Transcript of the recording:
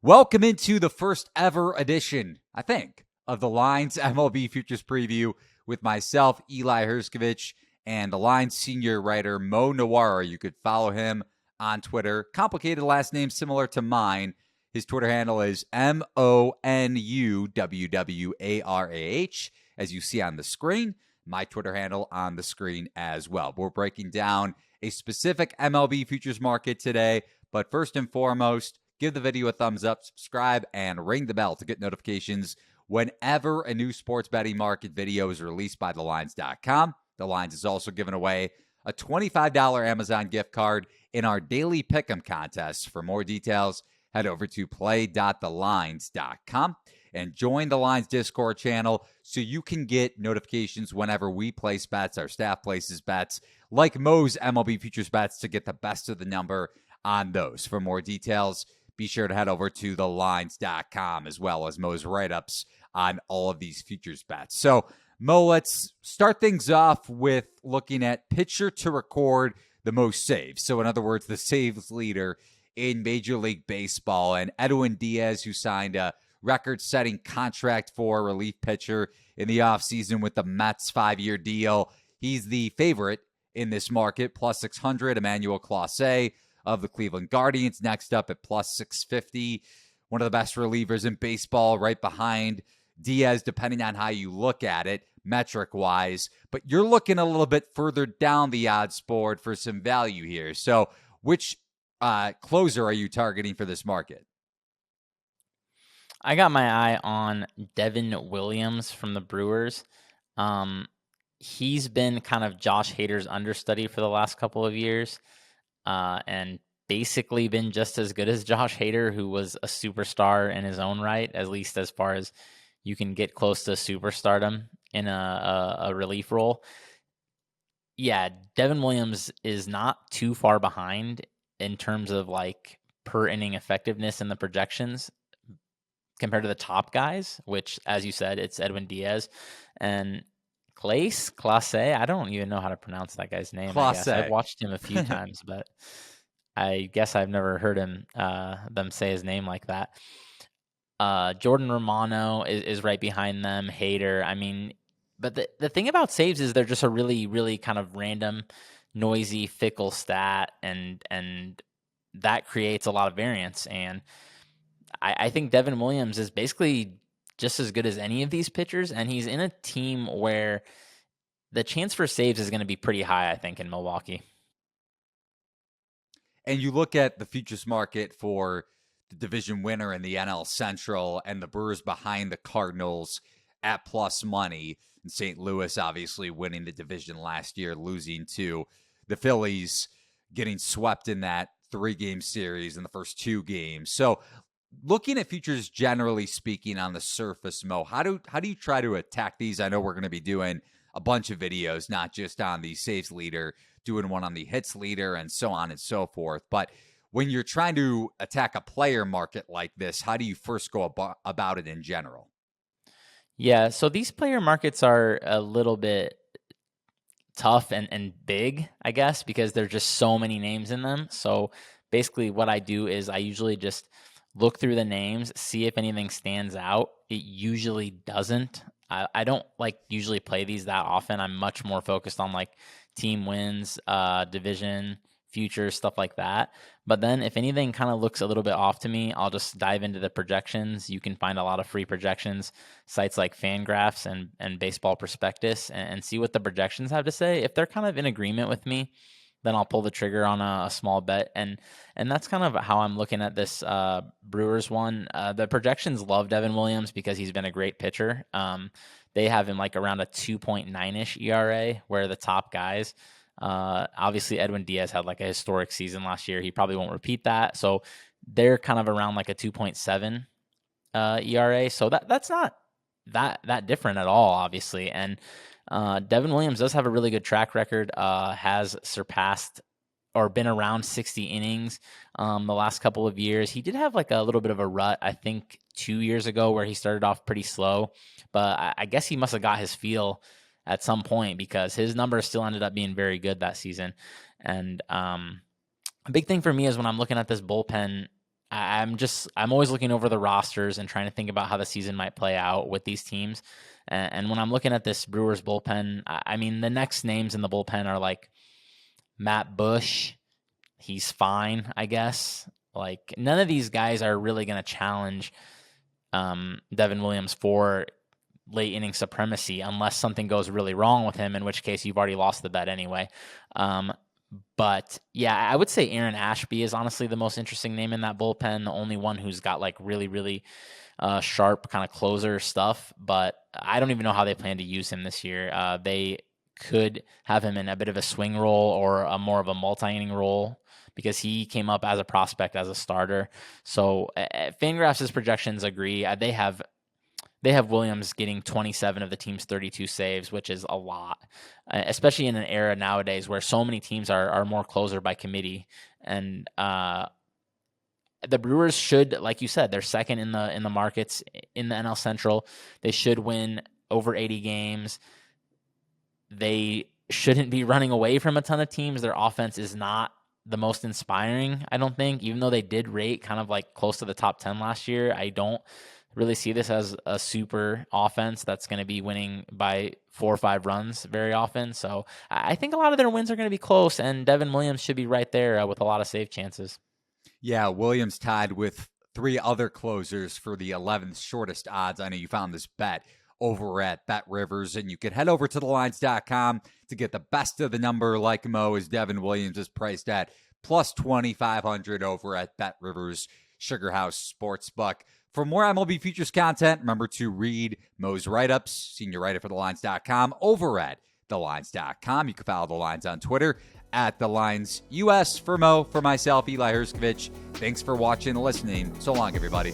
Welcome into the first ever edition, I think, of the Lines MLB Futures Preview with myself, Eli Herskovich, and the Lines senior writer, Mo Nawara. You could follow him on Twitter. Complicated last name similar to mine. His Twitter handle is MONUWWARAH, as you see on the screen. My Twitter handle on the screen as well. We're breaking down a specific MLB futures market today, but first and foremost, give the video a thumbs up, subscribe, and ring the bell to get notifications whenever a new sports betting market video is released by thelines.com. The Lines is also giving away a $25 Amazon gift card in our daily pick'em contest. For more details, head over to play.thelines.com and join the Lines Discord channel so you can get notifications whenever we place bets. Our staff places bets like Mo's MLB Futures bets to get the best of the number on those. For more details, be sure to head over to thelines.com as well as Mo's write-ups on all of these futures bets. So, Mo, let's start things off with looking at pitcher to record the most saves. So, in other words, the saves leader in Major League Baseball. And Edwin Diaz, who signed a record-setting contract for a relief pitcher in the offseason with the Mets 5-year deal. He's the favorite in this market, plus 600. Emmanuel Clase of the Cleveland Guardians next up at plus 650. One of the best relievers in baseball, right behind Diaz, depending on how you look at it, metric-wise. But you're looking a little bit further down the odds board for some value here. So which closer are you targeting for this market? I got my eye on Devin Williams from the Brewers. He's been kind of Josh Hader's understudy for the last couple of years. And basically been just as good as Josh Hader, who was a superstar in his own right, at least as far as you can get close to superstardom in a relief role. Yeah, Devin Williams is not too far behind in terms of like per inning effectiveness in the projections compared to the top guys, which, as you said, it's Edwin Diaz and Clase. I don't even know how to pronounce that guy's name. I guess I've watched him a few times, but I guess I've never heard them say his name like that. Jordan Romano is right behind them. Hader. I mean, but the thing about saves is they're just a really, really kind of random, noisy, fickle stat, and that creates a lot of variance. And I think Devin Williams is basically just as good as any of these pitchers, and he's in a team where the chance for saves is going to be pretty high, I think, in Milwaukee. And you look at the futures market for the division winner in the NL Central and the Brewers behind the Cardinals at plus money. And St. Louis obviously winning the division last year, losing to the Phillies, getting swept in that 3-game series in the first 2 games. So looking at futures generally speaking on the surface, Mo, how do you try to attack these? I know we're going to be doing a bunch of videos, not just on the saves leader, doing one on the hits leader and so on and so forth. But when you're trying to attack a player market like this, how do you first go about it in general? Yeah, so these player markets are a little bit tough and big, I guess, because there's just so many names in them. So basically what I do is I usually just look through the names, see if anything stands out. It usually doesn't. I don't like usually play these that often. I'm much more focused on like team wins, division, futures, stuff like that. But then if anything kind of looks a little bit off to me, I'll just dive into the projections. You can find a lot of free projections, sites like Fangraphs and Baseball Prospectus, and see what the projections have to say. If they're kind of in agreement with me, then I'll pull the trigger on a small bet. And that's kind of how I'm looking at this Brewers one. The projections love Devin Williams because he's been a great pitcher. They have him like around a 2.9-ish ERA, where the top guys, obviously Edwin Diaz had like a historic season last year. He probably won't repeat that. So they're kind of around like a 2.7 ERA. So that's not that different at all, obviously. And Devin Williams does have a really good track record, has surpassed or been around 60 innings the last couple of years. He did have like a little bit of a rut, I think 2 years ago, where he started off pretty slow, but I guess he must have got his feel at some point because his numbers still ended up being very good that season. And a big thing for me is when I'm looking at this bullpen, I'm always looking over the rosters and trying to think about how the season might play out with these teams. And when I'm looking at this Brewers bullpen, I mean, the next names in the bullpen are like Matt Bush. He's fine, I guess. Like, none of these guys are really going to challenge Devin Williams for late inning supremacy unless something goes really wrong with him, in which case you've already lost the bet anyway. But yeah, I would say Aaron Ashby is honestly the most interesting name in that bullpen, the only one who's got like really, really sharp kind of closer stuff. But I don't even know how they plan to use him this year. They could have him in a bit of a swing role or a more of a multi-inning role, because he came up as a prospect as a starter. So Fangraphs' projections agree. They have Williams getting 27 of the team's 32 saves, which is a lot, especially in an era nowadays where so many teams are more closer by committee. And the Brewers should, like you said, they're second in the markets in the NL Central. They should win over 80 games. They shouldn't be running away from a ton of teams. Their offense is not the most inspiring, I don't think, even though they did rate kind of like close to the top 10 last year. I don't really see this as a super offense that's going to be winning by 4 or 5 runs very often. So I think a lot of their wins are going to be close, and Devin Williams should be right there with a lot of save chances. Yeah, Williams tied with 3 other closers for the 11th shortest odds. I know you found this bet over at Bet Rivers, and you can head over to thelines.com to get the best of the number like Mo, as Devin Williams is priced at plus 2,500 over at Bet Rivers Sugar House Sportsbook. For more MLB Futures content, remember to read Mo's write-ups, senior writer for thelines.com, over at thelines.com. You can follow The Lines on Twitter at TheLinesUS. For Mo, for myself, Eli Herskovich, thanks for watching and listening. So long, everybody.